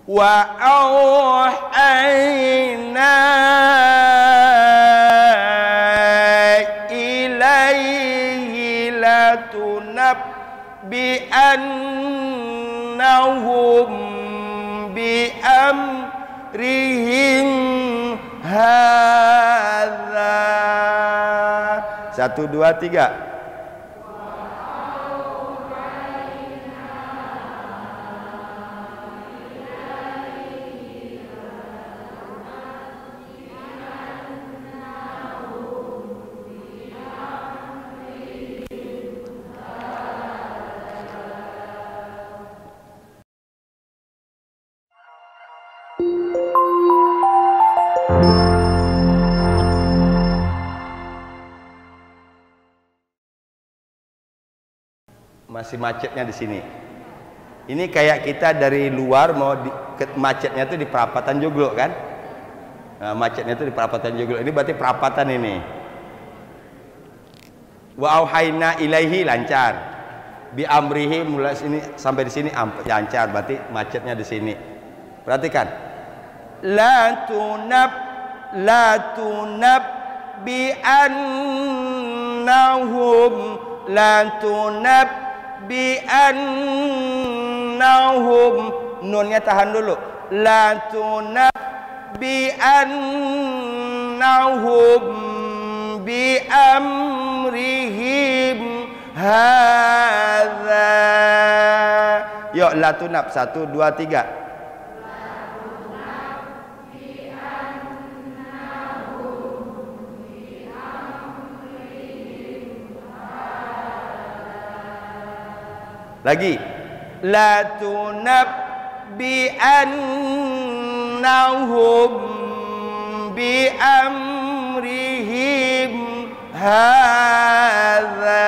wa auhayna ilaihi latunabbi annahum bi amrihim hadza. 1 2 3. Masih macetnya di sini. Ini kayak kita dari luar mau macetnya itu di perapatan Joglo kan? Nah, macetnya itu di perapatan Joglo. Ini berarti perapatan ini. Wa auhayna ilaihi lancar. Bi amrihi mulai sini sampai di sini lancar. Berarti macetnya di sini. Perhatikan. La tunab bi annahum la tunab bi annahum, nunnya tahan dulu. La tunab bi annahum bi amrihim hadza. Yuk la tunab 1 2 3. Lagi. La tunabbi annahum bi amrihim hadza.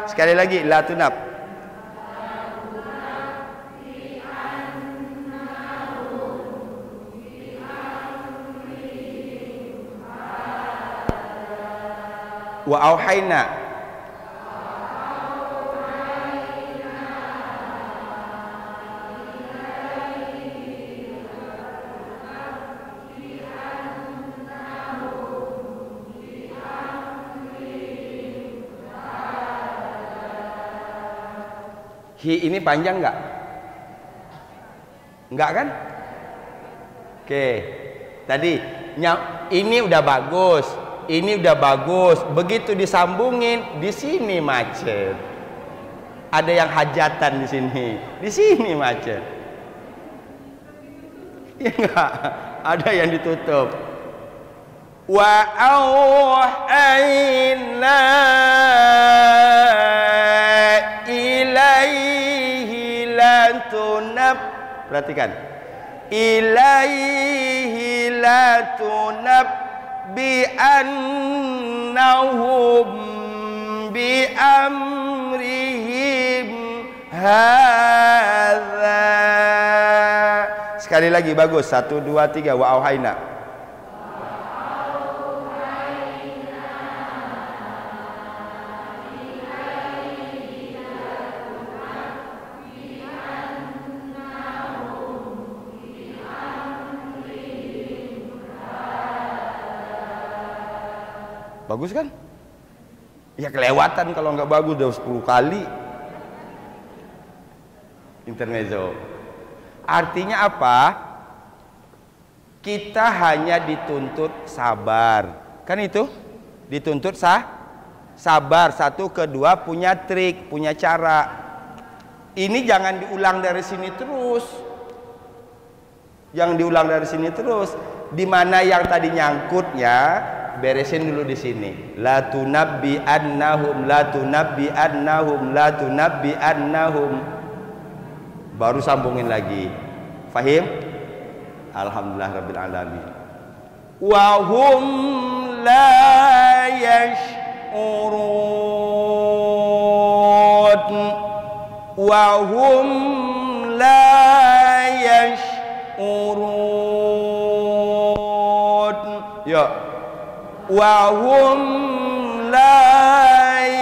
Sekali lagi. La tunab. Wa auhayna hi ini panjang nggak? Nggak kan? Oke. Tadi ini udah bagus, ini udah bagus. Begitu disambungin, di sini macet. Ada yang hajatan di sini macet. Ya enggak? Ada yang ditutup. Wa auhayna ilaihi latunab. Perhatikan. Ilaihi latunab bi annahum bi amrihim hadza. Sekali lagi bagus. 1 2 3. Wa auhayna. Bagus kan? Ya kelewatan kalau nggak bagus udah 10 kali. Intermezzo. Artinya apa? Kita hanya dituntut sabar. Kan itu? Dituntut sabar. 1 2 punya trik, punya cara. Ini jangan diulang dari sini terus. Yang diulang dari sini terus. Di mana yang tadi nyangkutnya beresin dulu di sini. La tunabbi annahum, la tunabbi annahum, la tunabbi annahum. Baru sambungin lagi. Fahim? Alhamdulillah rabbil alamin. Wa hum la yash'urun. Wa hum la yash'urun. Ya. Wa hum la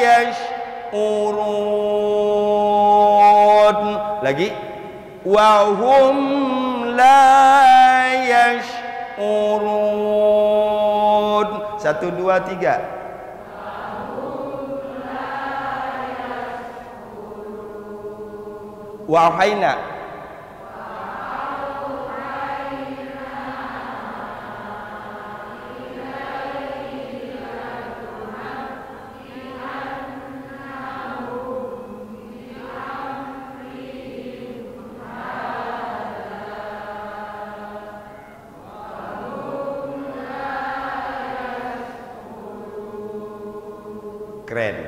yash'urun. Lagi. wa hum la yash'urun. 1 2 3. Wa auhayna keren.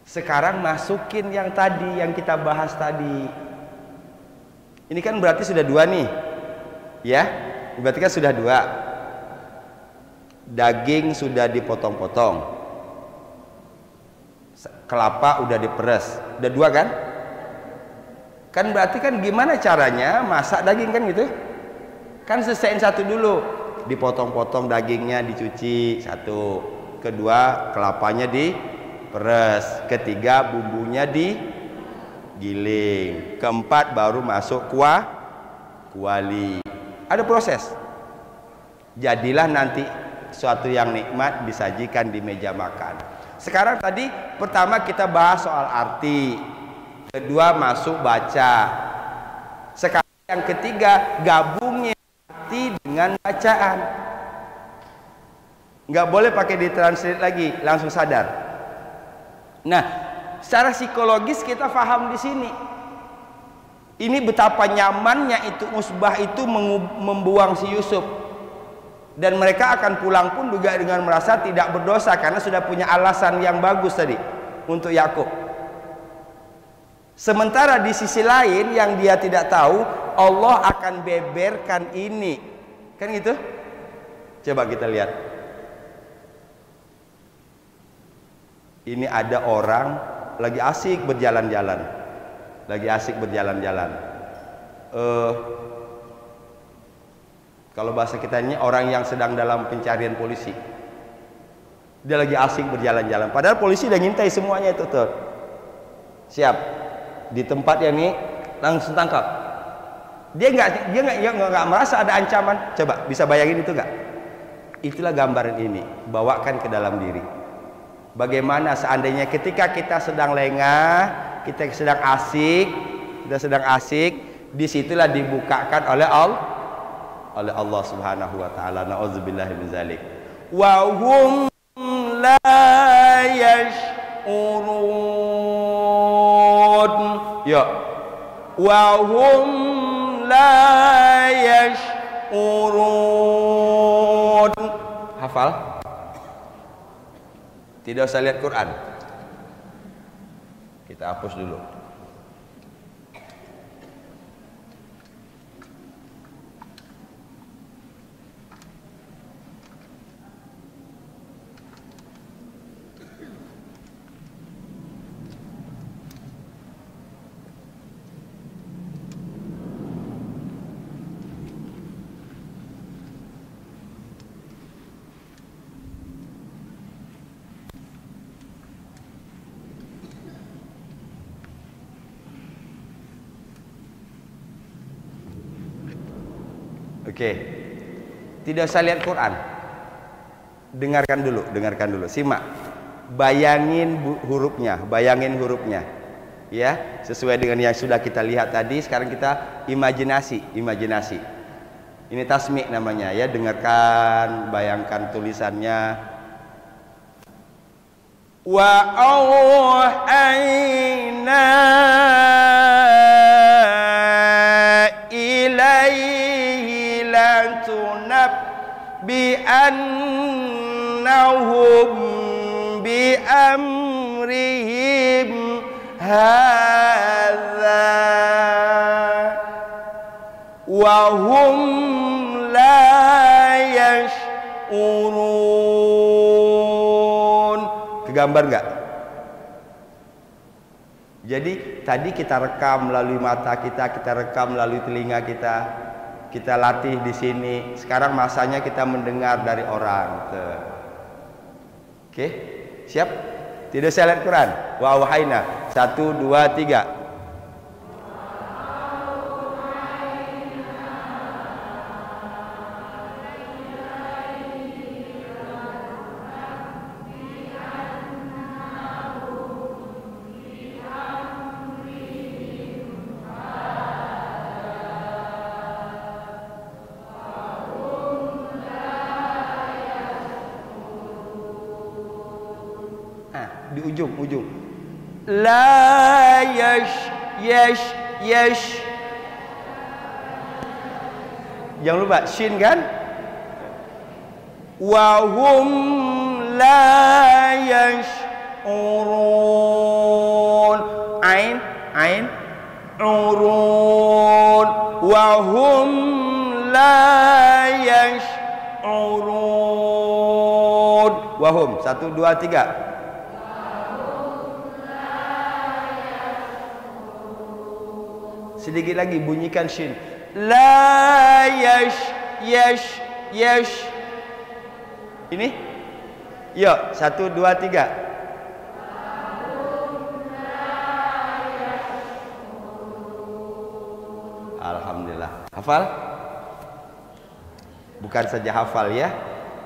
Sekarang masukin yang tadi, yang kita bahas tadi. Ini kan berarti sudah 2 nih. Ya, berarti kan sudah 2. Daging sudah dipotong-potong. Kelapa udah diperes. Udah 2 kan? Kan berarti kan gimana caranya masak daging kan gitu? Kan selesaiin 1 dulu. Dipotong-potong dagingnya, dicuci 1. Kedua, kelapanya diperes. Ketiga, bumbunya digiling. Keempat, baru masuk kuali. Ada proses. Jadilah nanti suatu yang nikmat disajikan di meja makan. Sekarang tadi pertama kita bahas soal arti. Kedua, masuk baca. Sekarang yang ketiga, gabungnya arti dengan bacaan. Nggak boleh pakai ditranslate lagi, langsung sadar. Nah, secara psikologis kita paham di sini. Ini betapa nyamannya itu Usbah itu membuang si Yusuf. Dan mereka akan pulang pun juga dengan merasa tidak berdosa karena sudah punya alasan yang bagus tadi untuk Yakub. Sementara di sisi lain yang dia tidak tahu, Allah akan beberkan ini. Kan gitu? Coba kita lihat. Ini ada orang lagi asik berjalan-jalan. Kalau bahasa kita ini orang yang sedang dalam pencarian polisi. Dia lagi asik berjalan-jalan. Padahal polisi udah ngintai semuanya itu tuh. Siap. Di tempat yang ini langsung tangkap. Dia nggak merasa ada ancaman. Coba bisa bayangin itu nggak? Itulah gambaran ini. Bawakan ke dalam diri. Bagaimana seandainya ketika kita sedang lengah, kita sedang asik, disitulah dibukakan oleh Allah Subhanahu wa taala. Nauzubillahi min zalik. Wa hum la yash'urun. Ya. Wa hum la yash'urun. Hafal? Tidak usah lihat Quran. Kita hapus dulu. Oke. Tidak usah lihat Quran. Dengarkan dulu, simak. Bayangin hurufnya. Ya, sesuai dengan yang sudah kita lihat tadi, sekarang kita imajinasi. Ini tasmi' namanya ya, dengarkan, bayangkan tulisannya. Wa auhayna bi annahum bi amrihim hadza wa hum la yash'urun. Kegambar nggak? Jadi tadi kita rekam melalui mata kita rekam melalui telinga kita latih di sini. Sekarang masanya kita mendengar dari orang. Oke, siap? Tidak saya lihat Quran. Wa auhayna. 1, 2, 3. Di ujung la yash. Jangan lupa shin kan, wa hum la yash'urun, ain urun, wa hum la yash'urun, wa hum 1, 2, 3. Sedikit lagi bunyikan shin. La yash. Ini. Yuk, 1, 2, 3. Alhamdulillah. Hafal? Bukan saja hafal ya.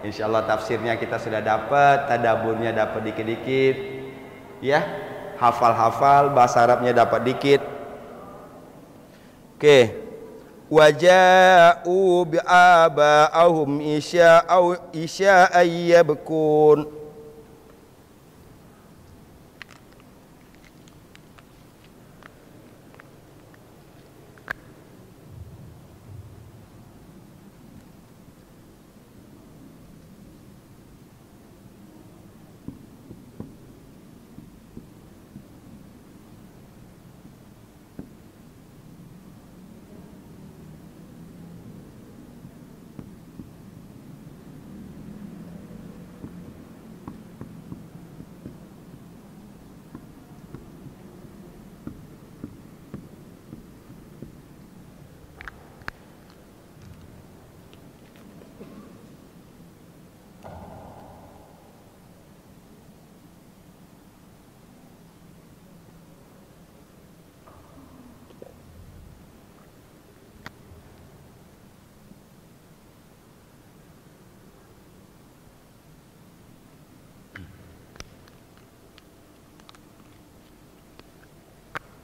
Insya Allah tafsirnya kita sudah dapat, tadaburnya dapat dikit-dikit. Ya, hafal-hafal, bahasa Arabnya dapat dikit. Oke, waja'u bi'aba'ahum isya'an yabkun.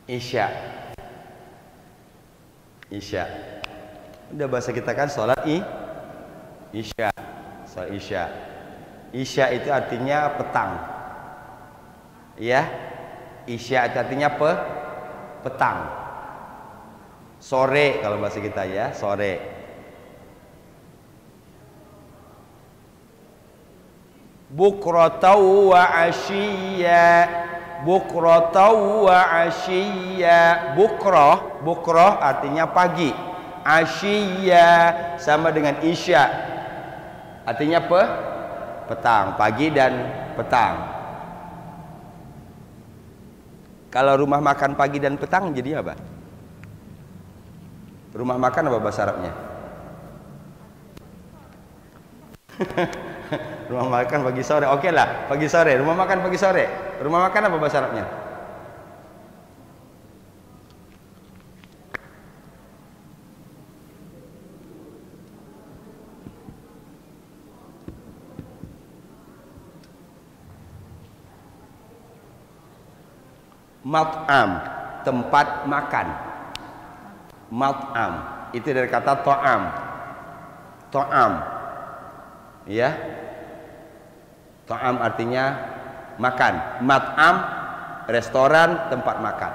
Isya. Udah bahasa kita kan sholat isya. Sholat isya. Isya itu artinya petang. Ya. Isya itu artinya petang. Sore kalau bahasa kita ya, sore. Bukratan wa asyiya. Bukratan wa asyiya. Bukroh artinya pagi. Asyiya sama dengan isya, artinya petang, pagi dan petang. Kalau rumah makan pagi dan petang jadi apa? Rumah makan apa bahasa Arabnya? Rumah makan pagi sore. Oke lah, pagi sore. Rumah makan pagi sore. Rumah makan apa bahasa Arabnya? Mat'am, tempat makan. Mat'am itu dari kata to'am. To'am, ya. To'am artinya makan. Mat'am, restoran, tempat makan.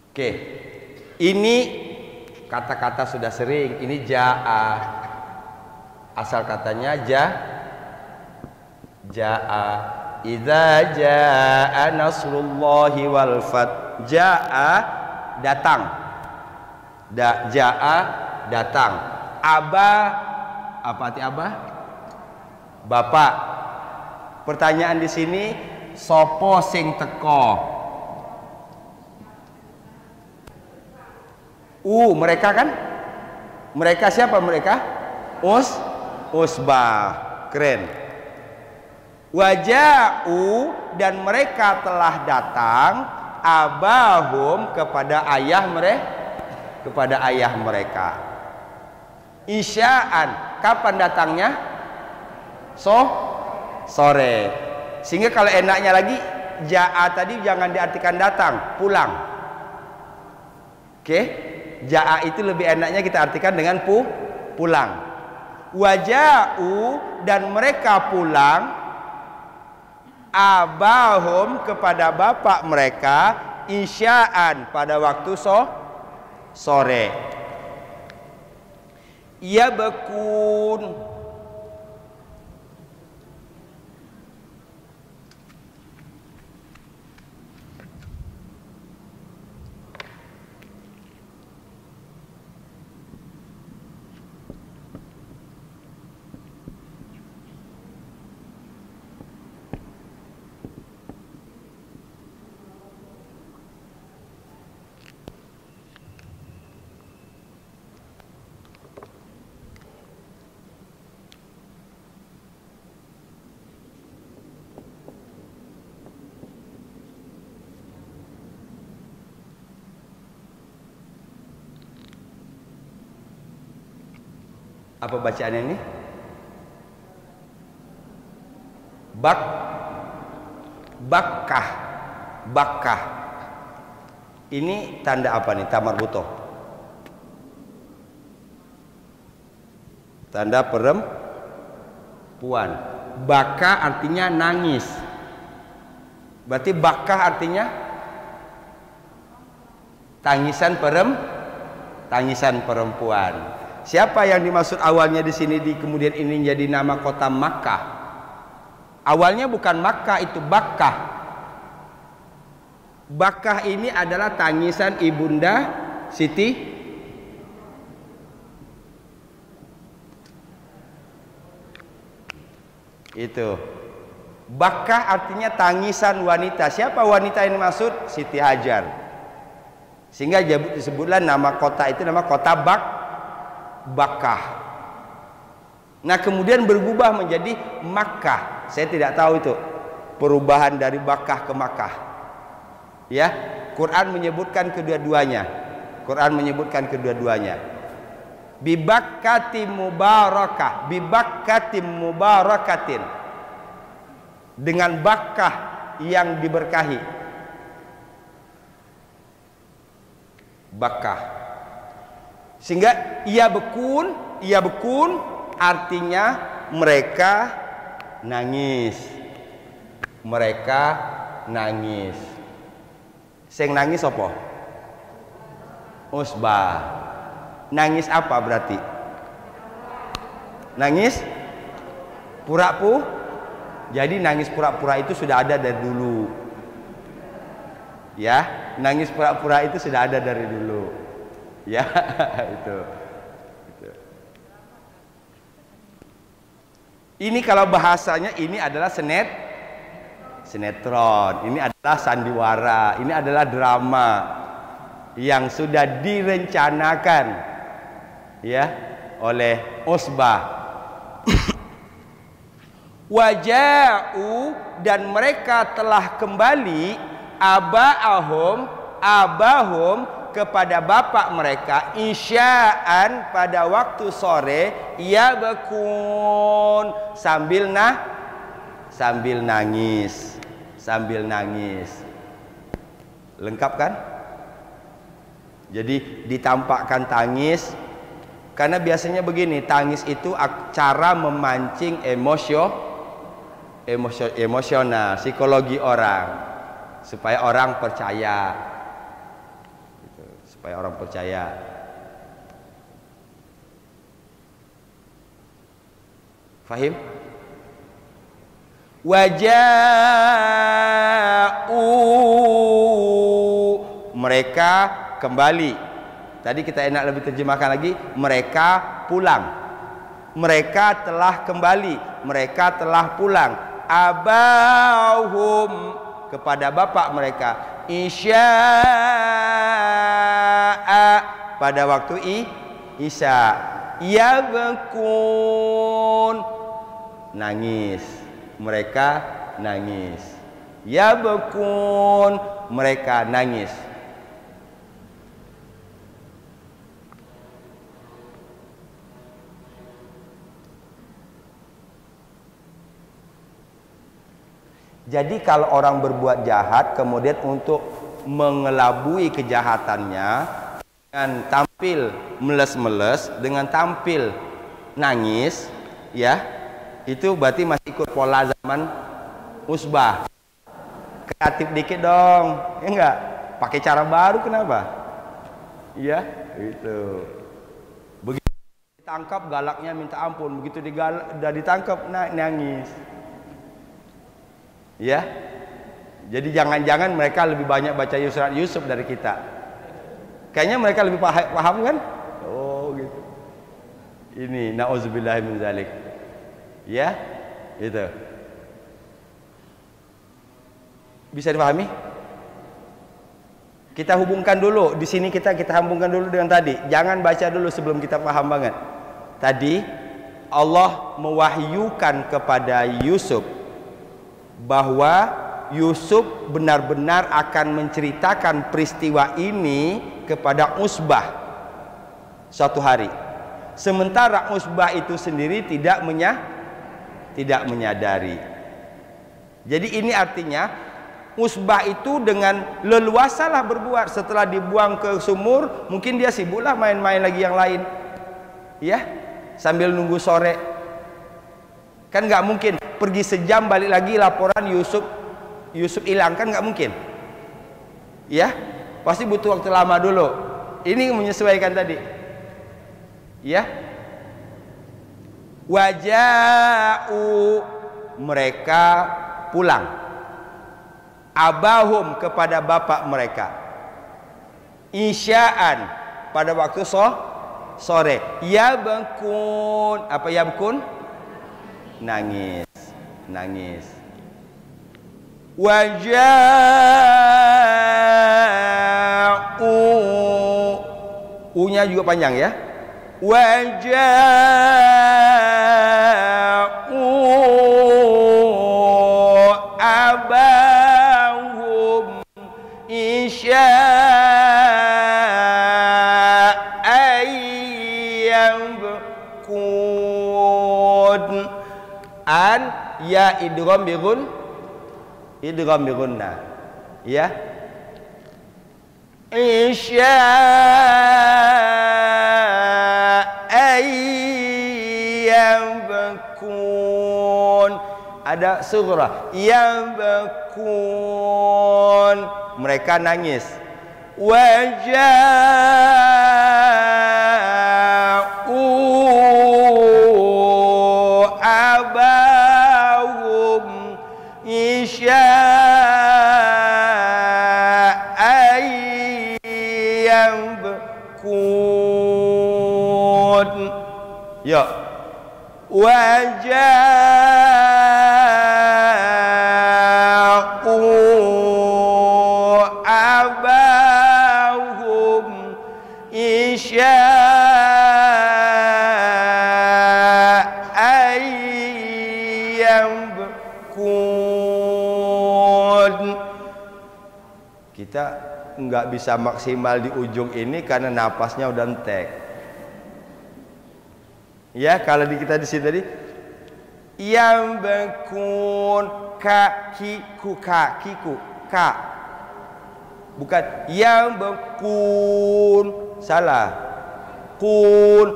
Oke, ini kata-kata sudah sering. Ini ja'a, asal katanya ja'a. Idza ja'a nasrullahi wal fath. Ja'a datang. Ja'a datang. Aba, apa arti aba? Bapak. Pertanyaan di sini, sopo sing teko? Mereka kan? Mereka siapa mereka? Usbah. Keren. Waja'u, dan mereka telah datang, abahum, kepada ayah mereka, isya'an, kapan datangnya? Sore. Sehingga kalau enaknya lagi, ja'a tadi jangan diartikan datang, pulang. Oke, ja'a itu lebih enaknya kita artikan dengan pulang. Waja'u, dan mereka pulang, abahum, kepada bapak mereka, isya'an, pada waktu sore. Yabkun, apa bacaannya ini? Bakkah. Ini tanda apa nih? Tamar butoh. Tanda perempuan. Baka artinya nangis. Berarti bakkah artinya tangisan perempuan. Siapa yang dimaksud awalnya di sini, kemudian ini jadi nama kota Makkah? Awalnya bukan Makkah, itu Bakkah. Bakkah ini adalah tangisan ibunda Siti itu. Bakkah artinya tangisan wanita. Siapa wanita yang dimaksud? Siti Hajar. Sehingga disebutlah nama kota itu nama kota Bakkah. Nah, kemudian berubah menjadi Makkah. Saya tidak tahu itu perubahan dari Bakkah ke Makkah. Ya, Quran menyebutkan kedua-duanya. Bibakkatim mubarakah, bibakkatim mubarakatin. Dengan Bakkah yang diberkahi. Bakkah. Sehingga ia bekun artinya mereka nangis. Sing nangis apa? Usbah. Nangis apa berarti? Nangis pura-pura. Jadi nangis pura-pura itu sudah ada dari dulu. Ya, nangis pura-pura itu sudah ada dari dulu. Ya, itu. Ini kalau bahasanya ini adalah sinetron, ini adalah sandiwara, ini adalah drama yang sudah direncanakan ya oleh Usbah. Waja'u, dan mereka telah kembali, abahum kepada bapak mereka, isya'an, pada waktu sore, yabkun, sambil nangis. Lengkap kan? Jadi ditampakkan tangis, karena biasanya begini, tangis itu cara memancing emosional, psikologi orang, supaya orang percaya. Fahim? Waja'u, mereka kembali. Tadi kita enak lebih terjemahkan lagi, mereka pulang. Mereka telah kembali, mereka telah pulang. Abahum, kepada bapak mereka, isya'a, pada waktu isya. Yabkun, nangis, mereka nangis. Yabkun, mereka nangis. Jadi kalau orang berbuat jahat kemudian untuk mengelabui kejahatannya dengan tampil meles-meles, dengan tampil nangis, ya, itu berarti masih ikut pola zaman Usbah. Kreatif dikit dong, ya enggak? Pakai cara baru kenapa? Ya, itu. Begitu ditangkap galaknya minta ampun, begitu udah ditangkap nangis. Ya, jadi jangan-jangan mereka lebih banyak baca surat Yusuf dari kita. Kayaknya mereka lebih paham kan? Oh gitu. Ini nauzubillahi min zalik. Ya, itu. Bisa dipahami? Kita hubungkan dulu di sini, kita hubungkan dulu dengan tadi. Jangan baca dulu sebelum kita paham banget. Tadi Allah mewahyukan kepada Yusuf bahwa Yusuf benar-benar akan menceritakan peristiwa ini kepada Usbah suatu hari. Sementara Usbah itu sendiri tidak menyadari. Jadi ini artinya Usbah itu dengan leluasalah berbuat. Setelah dibuang ke sumur, mungkin dia sibuklah main-main lagi yang lain, ya, sambil nunggu sore. Kan nggak mungkin pergi sejam balik lagi laporan Yusuf hilang, kan nggak mungkin, ya, pasti butuh waktu lama dulu. Ini menyesuaikan tadi, ya. Waja'u, mereka pulang, abahum, kepada bapak mereka, isya'an, pada waktu sore, yabkun, apa yabkun? Nangis. Waja'u, u-nya juga panjang ya. Waja'u abahum isya'an yabkun. An ya idgham bigunna, ya. Isya'an yabkun, ada surah yabkun, mereka nangis. Waja'u abahum isya'an yabkun. Ya, waja'u abahum isya'an yabkun. Kita nggak bisa maksimal di ujung ini karena napasnya udah entek. Ya, kalau kita di sini tadi yabkun, kakiku, ka, bukan yabkun, salah, kun,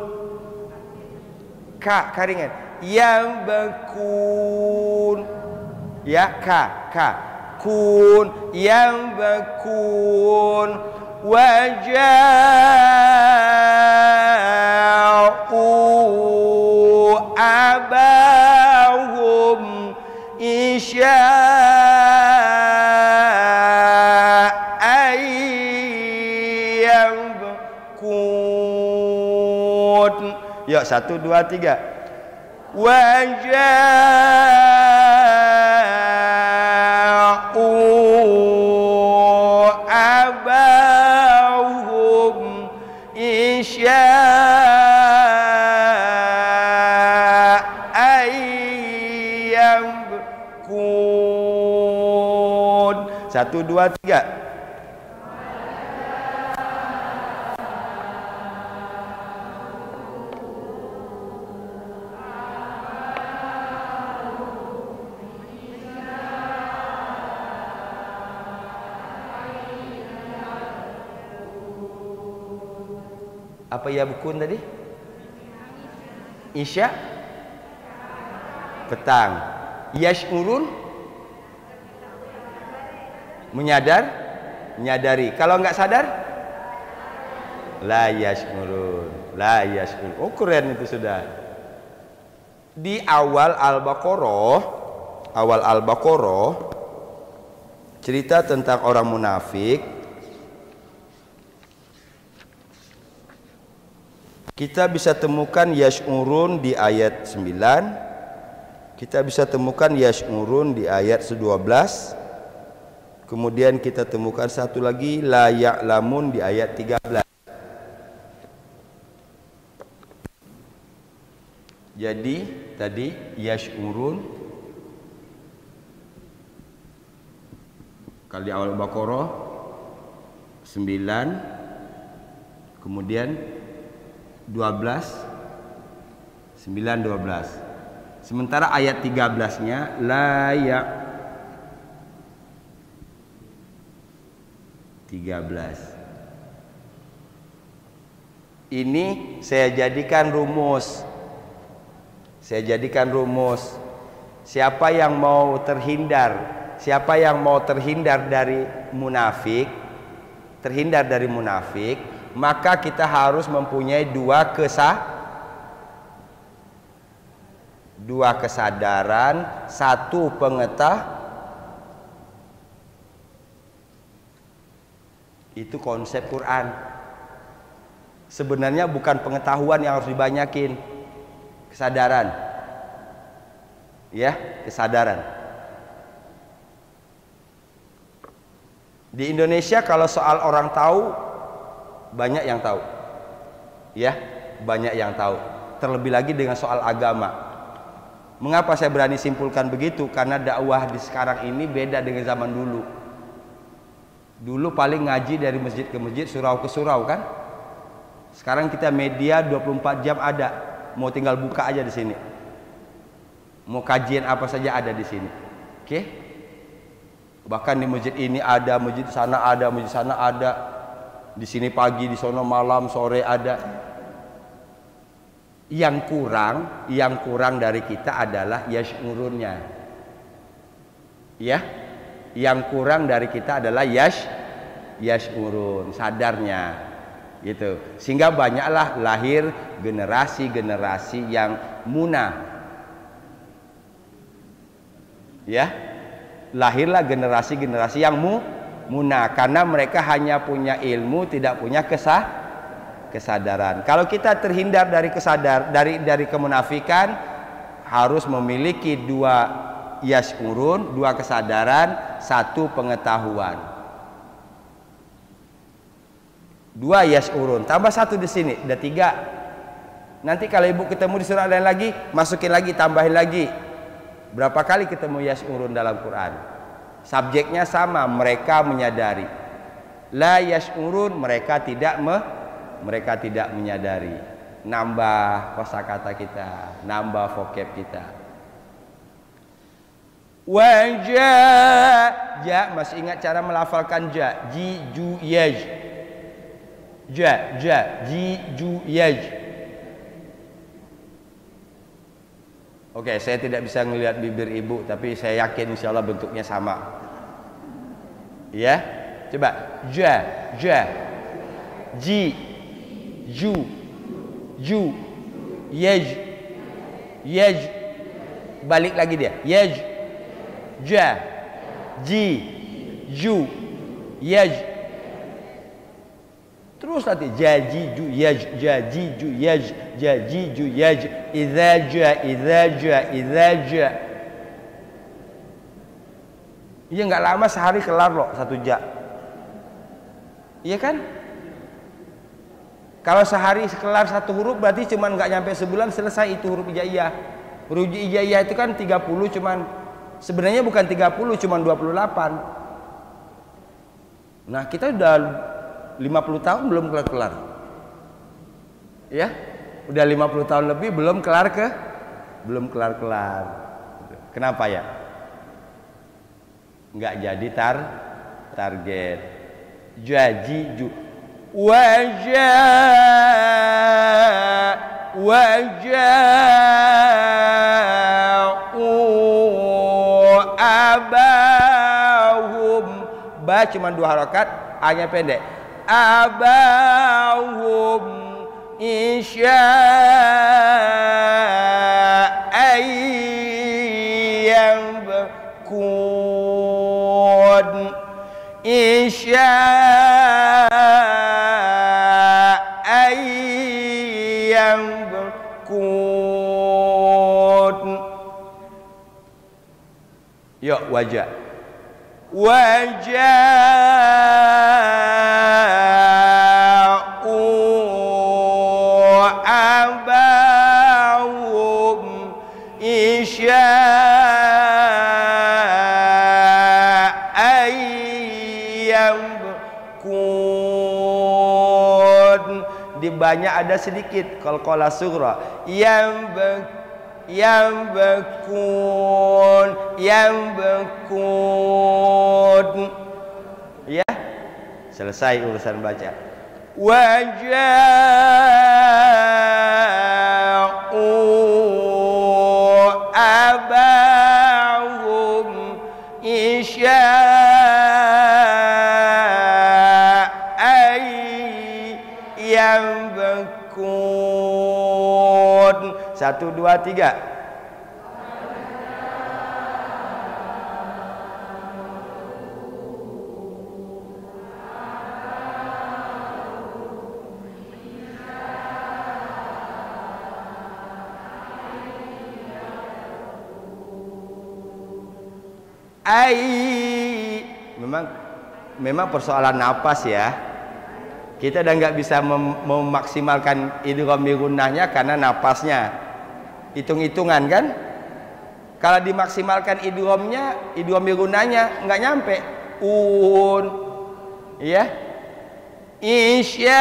ka ringan, yabkun, ya, ka, kun, yabkun. Waja'u abahum isya'an yabkun. Yuk, 1, 2, 3. Waja'u abahum isya'an yabkun. 1, 2, 3. Apa ya bukun tadi? Isya petang. Yash'urun menyadari. Kalau nggak sadar la yash'urun. Oh keren itu sudah. Di awal Al-Baqarah cerita tentang orang munafik. Kita bisa temukan yash'urun di ayat 9. Kita bisa temukan yash'urun di ayat 12. Kemudian kita temukan satu lagi la ya'lamun di ayat 13. Jadi tadi yash'urun kalau di awal Baqarah 9, kemudian 12, 9, 12. Sementara ayat 13-nya la ya 13. Ini saya jadikan rumus. Siapa yang mau terhindar dari munafik, maka kita harus mempunyai dua kesadaran, satu itu konsep Quran. Sebenarnya bukan pengetahuan yang harus dibanyakin, kesadaran. Ya, kesadaran. Di Indonesia kalau soal orang tahu, banyak yang tahu, ya, banyak yang tahu. Terlebih lagi dengan soal agama. Mengapa saya berani simpulkan begitu? Karena dakwah di sekarang ini beda dengan zaman dulu. Dulu paling ngaji dari masjid ke masjid, surau ke surau kan. Sekarang kita media 24 jam ada. Mau tinggal buka aja di sini. Mau kajian apa saja ada di sini. Oke? Bahkan di masjid ini ada, masjid sana ada, masjid sana ada. Di sini pagi, di sono malam, sore ada. Yang kurang dari kita adalah yash'urunnya. Ya. Yang kurang dari kita adalah yash'urun, sadarnya. Gitu. Sehingga banyaklah lahir generasi-generasi yang munah. Ya. Lahirlah generasi-generasi yang munah karena mereka hanya punya ilmu, tidak punya kesadaran. Kalau kita terhindar dari dari kemunafikan, harus memiliki dua yash'urun, dua kesadaran, satu pengetahuan. Dua yash'urun, tambah satu di sini, udah 3. Nanti kalau ibu ketemu di surat lain lagi, masukin lagi, tambahin lagi. Berapa kali ketemu yash'urun dalam Quran? Subjeknya sama, mereka menyadari. La yash'urun, mereka tidak menyadari. Nambah kosakata kita, nambah vocab kita. Ja, masih ingat cara melafalkan ja? Ji, ju, yaj. Ja, ji, ju, yaj. Oke, saya tidak bisa melihat bibir ibu, tapi saya yakin insya Allah bentuknya sama. Ya, coba ja, ji, ju, yaj, balik lagi dia, yaj, ja, ji, ju, yaj. Terus nanti jaji ju yaj, jaji ju yaj, idza ja. Iya nggak lama, sehari kelar loh satu ja. Iya kan? Kalau sehari kelar satu huruf berarti cuman nggak nyampe sebulan selesai itu huruf hijaiyah. Huruf hijaiyah itu kan 30, cuman sebenarnya bukan 30, cuman 28. Nah, kita udah 50 tahun belum kelar-kelar. Ya, udah 50 tahun lebih belum kelar-kelar. Kenapa ya? Nggak jadi target. Wajah abahum, ba cuma 2 harakat, hanya pendek. Abahum isya'ayyam bakun isya'ayyam bakun. Yuk, wajah abahum isya'ayyam bakun. Di banyak ada sedikit qalqalah sughra, yang bakun ya. Selesai urusan baca. Waja'u abahum isya'ayyam bakun. 1, 2, 3. Memang persoalan napas ya. Kita udah nggak bisa memaksimalkan idgham bi gunnahnya karena napasnya. Hitung-hitungan kan? Kalau dimaksimalkan idgham bi gunnahnya nggak nyampe. Ya. Isya'ayyam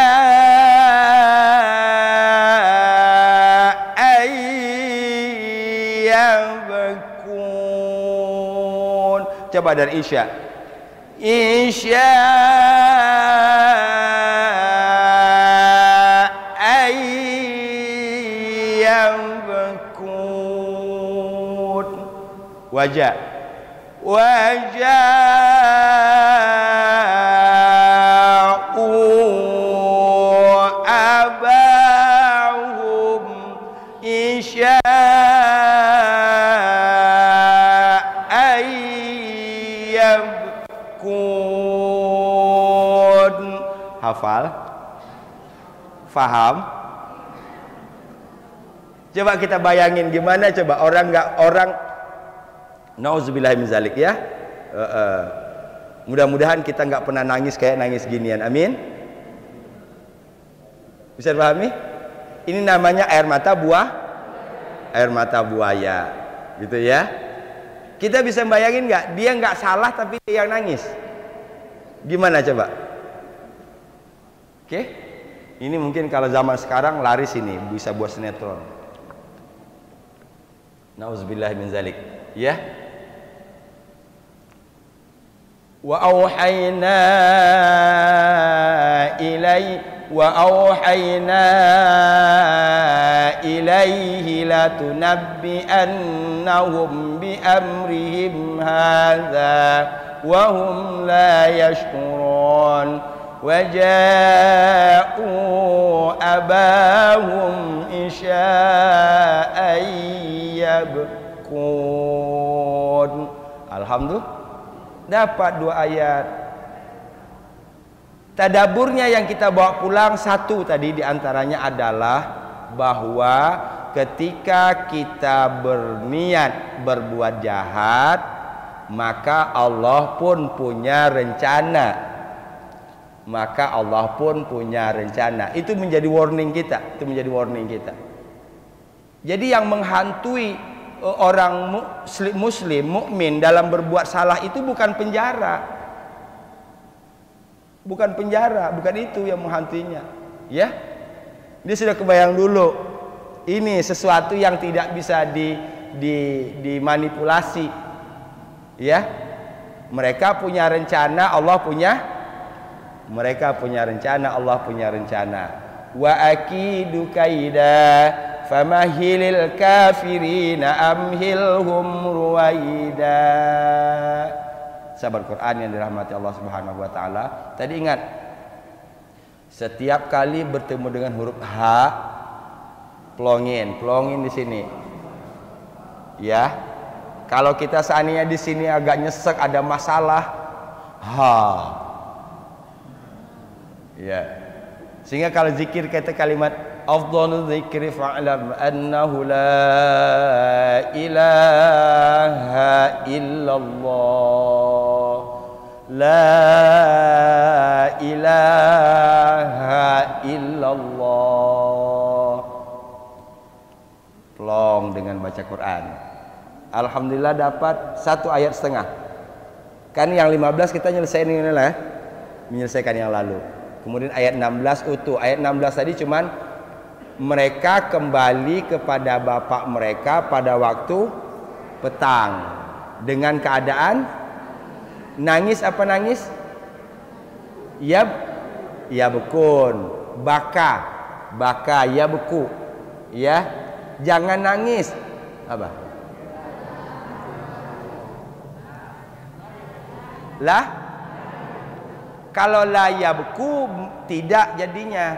bakun. Coba dari isya. Isya'ayyam bakun. Waja'u abahum isya'ayyam bakun. Hafal? Faham? Coba kita bayangin gimana coba orang nauzubillahi min zalik ya. Mudah-mudahan kita nggak pernah nangis kayak nangis ginian. Amin. Bisa dipahami? Ini namanya air mata buaya, gitu ya. Kita bisa bayangin nggak? Dia nggak salah tapi dia yang nangis. Gimana coba? Oke? Ini mungkin kalau zaman sekarang laris ini bisa buat sinetron. Nauzubillahi min zalik. Ya. Wa auhayna ilaihi latunabbi'annahum bi amrihim hadza wa hum la yashkurun. Waja'u abahum isya'ayyabkun. Alhamdulillah dapat 2 ayat. Tadaburnya yang kita bawa pulang 1 tadi diantaranya adalah bahwa ketika kita berniat berbuat jahat, maka Allah pun punya rencana. Itu menjadi warning kita. Jadi yang menghantui orang muslim mukmin dalam berbuat salah itu bukan penjara. bukan penjara, bukan itu yang menghantuinya. Ya, dia sudah kebayang dulu. Ini sesuatu yang tidak bisa dimanipulasi. Ya, mereka punya rencana, Allah punya. Mereka punya rencana, Allah punya rencana. Wa akidu kaida famahilil kafirina amhilhum ruwaida. Sahabat Quran yang dirahmati Allah Subhanahu wa taala, tadi ingat, setiap kali bertemu dengan huruf H, plongin di sini. Ya. Kalau kita seandainya di sini agak nyesek, ada masalah, ya. Sehingga kalau zikir kata kalimat afdhalul dzikri fa'lam annahu la ilaha illallah, la ilaha illallah. Plong dengan baca Quran. Alhamdulillah dapat 1,5 ayat. Kan yang 15 kita nyelesain ini lah, menyelesaikan yang lalu. Kemudian ayat 16 utuh. Ayat 16 tadi cuman mereka kembali kepada bapak mereka pada waktu petang dengan keadaan nangis. Apa nangis? Ya bekun, baka ya beku. Ya, jangan nangis. Apa? Lah, kalau la yabku tidak jadinya.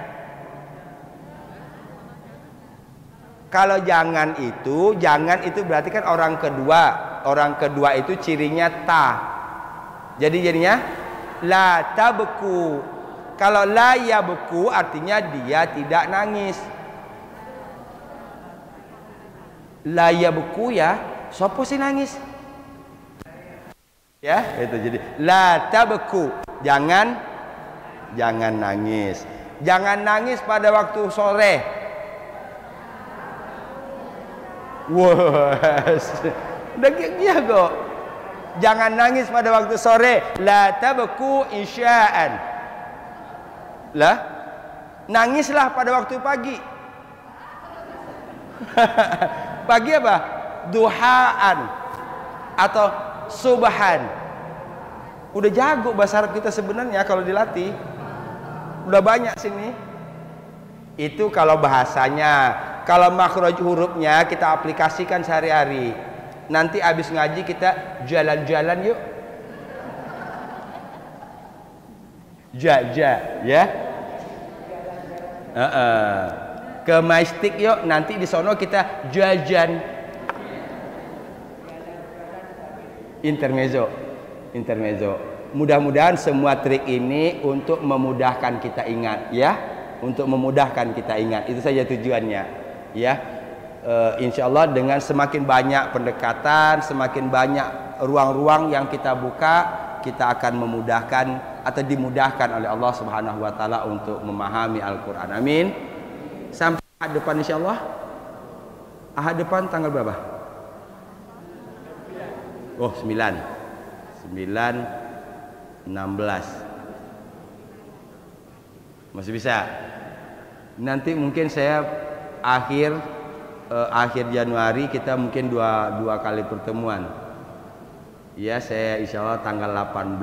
Kalau jangan itu berarti kan orang kedua itu cirinya ta. Jadi jadinya la tabku. Kalau la yabku artinya dia tidak nangis. La yabku ya, sopo sih nangis? Ya, itu jadi la tabku. Jangan nangis. Jangan nangis pada waktu sore. Wah, dia kok. Jangan nangis pada waktu sore. La tabku isya'an. Lah, nangislah pada waktu pagi. Pagi apa? Duhaan atau subhan. Udah jago bahasa Arab kita sebenarnya kalau dilatih. Udah banyak sini. Itu kalau bahasanya. Kalau makhraj hurufnya kita aplikasikan sehari-hari. Nanti habis ngaji kita jalan-jalan yuk. Ya. Ke Majestic yuk, nanti di sono kita jajan. Intermezzo. Mudah-mudahan semua trik ini untuk memudahkan kita ingat, ya. Untuk memudahkan kita ingat, itu saja tujuannya, ya. Insya Allah dengan semakin banyak pendekatan, semakin banyak ruang-ruang yang kita buka, kita akan memudahkan atau dimudahkan oleh Allah Subhanahu wa taala untuk memahami Al-Qur'an. Amin. Sampai ahad depan insyaallah. Ahad depan tanggal berapa? Oh, 9 16 masih bisa. Nanti mungkin saya akhir Januari kita mungkin dua kali pertemuan. Ya, saya insya Allah tanggal 18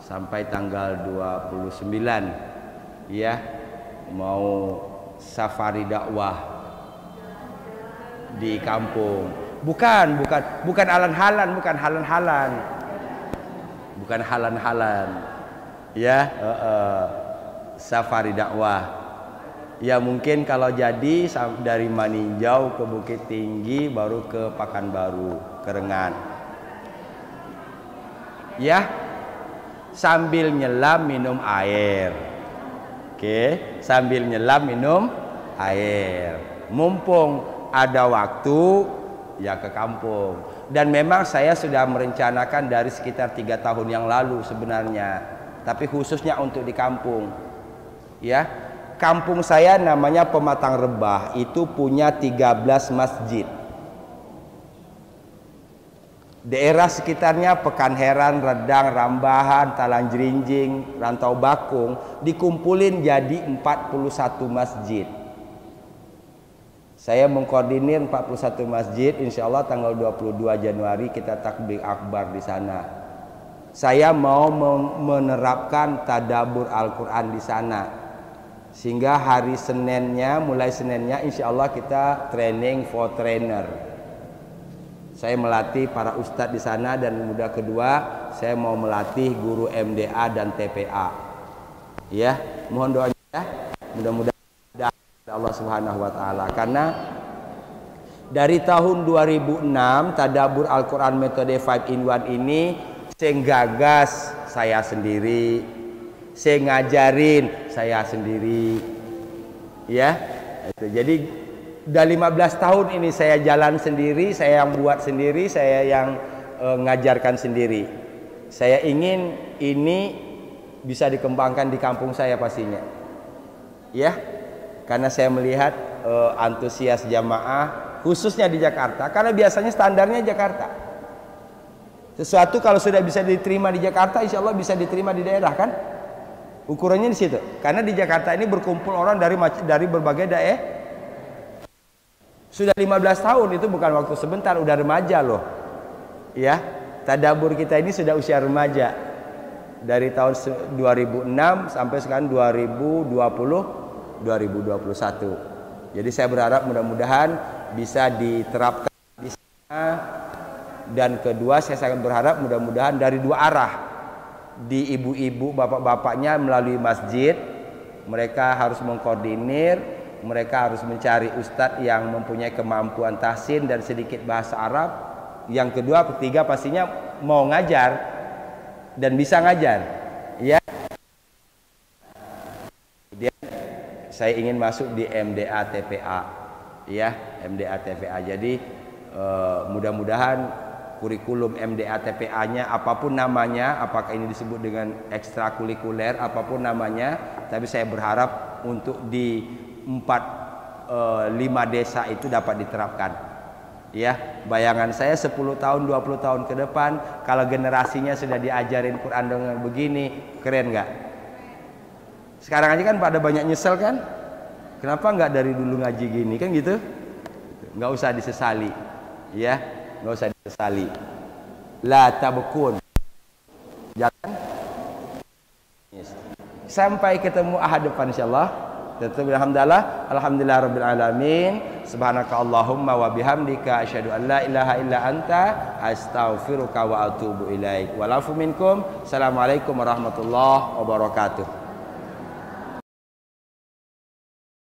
sampai tanggal 29. Ya, mau safari dakwah di kampung. Bukan halan-halan. Ya, safari dakwah. Ya mungkin kalau jadi dari Maninjau ke Bukit Tinggi baru ke Pekanbaru, Kerengan. Ya, sambil nyelam minum air. Oke, sambil nyelam minum air. Mumpung ada waktu ya ke kampung. Dan memang saya sudah merencanakan dari sekitar 3 tahun yang lalu sebenarnya, tapi khususnya untuk di kampung. Ya, kampung saya namanya Pematang Rebah, itu punya 13 masjid. Daerah sekitarnya Pekanheran, Redang, Rambahan, Talang Jerinjing, Rantau Bakung dikumpulin jadi 41 masjid. Saya mengkoordinir 41 masjid, insya Allah tanggal 22 Januari kita takbir akbar di sana. Saya mau menerapkan tadabbur Al-Quran di sana. Sehingga hari Seninnya, mulai Seninnya insya Allah kita training for trainer. Saya melatih para ustadz di sana, dan mudah kedua saya mau melatih guru MDA dan TPA. Ya, mohon doanya ya. Mudah-mudahan Allah Subhanahu wa taala, karena dari tahun 2006 tadabbur Al-Qur'an metode 5 in 1 ini saya gagas saya sendiri, saya ngajarin saya sendiri. Ya, itu. Jadi udah 15 tahun ini saya jalan sendiri, saya yang buat sendiri, saya yang ngajarkan sendiri. Saya ingin ini bisa dikembangkan di kampung saya pastinya. Ya, karena saya melihat antusias jamaah khususnya di Jakarta, karena biasanya standarnya Jakarta. Sesuatu kalau sudah bisa diterima di Jakarta, insya Allah bisa diterima di daerah, kan? Ukurannya di situ. Karena di Jakarta ini berkumpul orang dari berbagai daerah. Sudah 15 tahun, itu bukan waktu sebentar, udah remaja loh. Ya, tadabbur kita ini sudah usia remaja. Dari tahun 2006 sampai sekarang 2021. Jadi saya berharap mudah-mudahan bisa diterapkan di sana. Dan kedua, saya sangat berharap mudah-mudahan dari dua arah. Di ibu-ibu, bapak-bapaknya melalui masjid, mereka harus mengkoordinir, mereka harus mencari ustadz yang mempunyai kemampuan tahsin dan sedikit bahasa Arab. Yang kedua, ketiga pastinya mau ngajar dan bisa ngajar. Ya. Kemudian saya ingin masuk di MDA TPA. Ya, MDA TPA. Jadi mudah-mudahan kurikulum MDA TPA-nya apapun namanya, apakah ini disebut dengan ekstrakurikuler, apapun namanya, tapi saya berharap untuk di 4-5 desa itu dapat diterapkan. Ya, bayangan saya 10 tahun 20 tahun ke depan kalau generasinya sudah diajarin Quran dengan begini, keren nggak? Sekarang aja kan pada banyak nyesel kan, kenapa nggak dari dulu ngaji gini, kan gitu. Nggak usah disesali, ya, nggak usah disesali. La tabkun, jangan. Sampai ketemu ahad depan insyaallah. Tetap alhamdulillah rabbil alamin. Subhanaka Allahumma wa bihamdika asyhadu an la ilaha illa anta astaghfiruka wa atubu ilaik. Walafu minkum. Assalamualaikum warahmatullahi wabarakatuh.